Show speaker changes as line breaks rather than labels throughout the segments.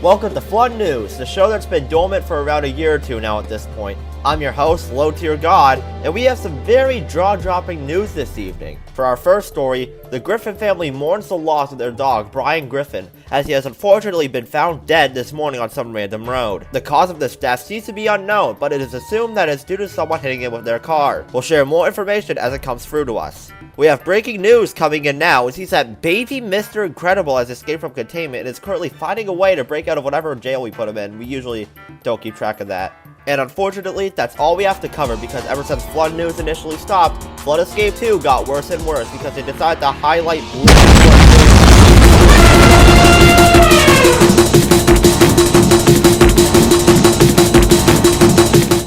Welcome to Flood News, the show that's been dormant for around a year or two now at this point. I'm your host, Low Tier God, and we have some very jaw-dropping news this evening. For our first story, the Griffin family mourns the loss of their dog, Brian Griffin, as he has unfortunately been found dead this morning on some random road. The cause of this death seems to be unknown, but it is assumed that it's due to someone hitting him with their car. We'll share more information as it comes through to us. We have breaking news coming in now. It seems that baby Mr. Incredible has escaped from containment and is currently finding a way to break out of whatever jail we put him in. We usually don't keep track of that. And unfortunately, that's all we have to cover because ever since Flood News initially stopped, Flood Escape 2 got worse and worse because they decided to highlight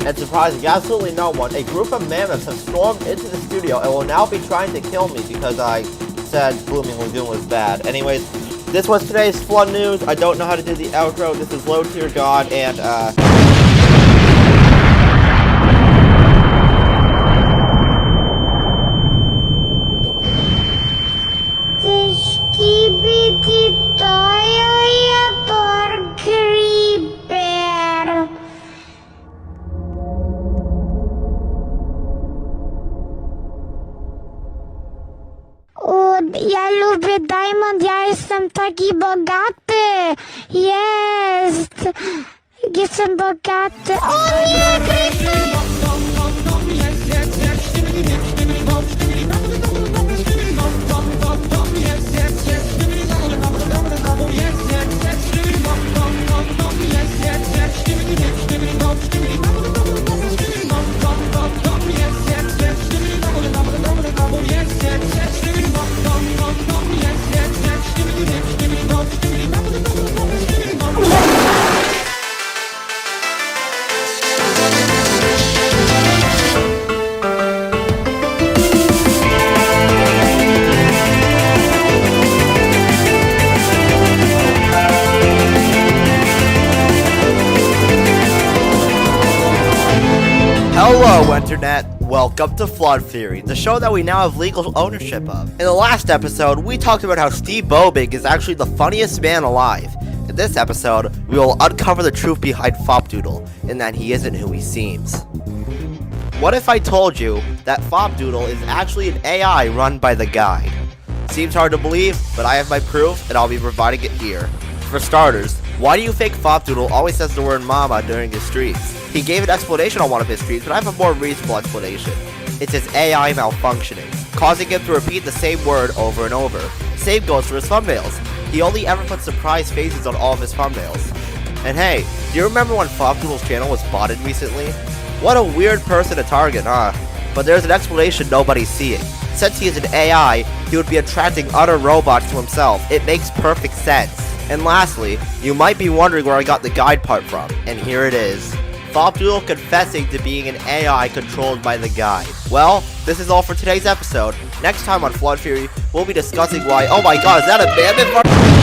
And surprising absolutely no one, a group of mammoths have stormed into the studio and will now be trying to kill me because I said Blooming Lagoon was bad. Anyways, this was today's Flood News. I don't know how to do the outro. This is Low Tier God, and
Ja lubię Diamond, ja jestem taki bogaty! Jest! Jestem bogaty! O nie, Krystian!
Hello, Internet! Welcome to Flood Theory, the show that we now have legal ownership of. In the last episode, we talked about how Steve Bobig is actually the funniest man alive. In this episode, we will uncover the truth behind Fopdoodle, and that he isn't who he seems. What if I told you that Fopdoodle is actually an AI run by the Guide? Seems hard to believe, but I have my proof, and I'll be providing it here. For starters, why do you think Fopdoodle always says the word mama during his streams? He gave an explanation on one of his streams, but I have a more reasonable explanation. It's his AI malfunctioning, causing him to repeat the same word over and over. Same goes for his thumbnails. He only ever puts surprise faces on all of his thumbnails. And hey, do you remember when Fopdoodle's channel was botted recently? What a weird person to target, huh? But there's an explanation nobody's seeing. Since he is an AI, he would be attracting other robots to himself. It makes perfect sense. And lastly, you might be wondering where I got the guide part from, and here it is. Fopdoodle confessing to being an AI controlled by the Guide. Well, this is all for today's episode. Next time on Flood Fury, we'll be discussing why— oh my god, is that a mammoth?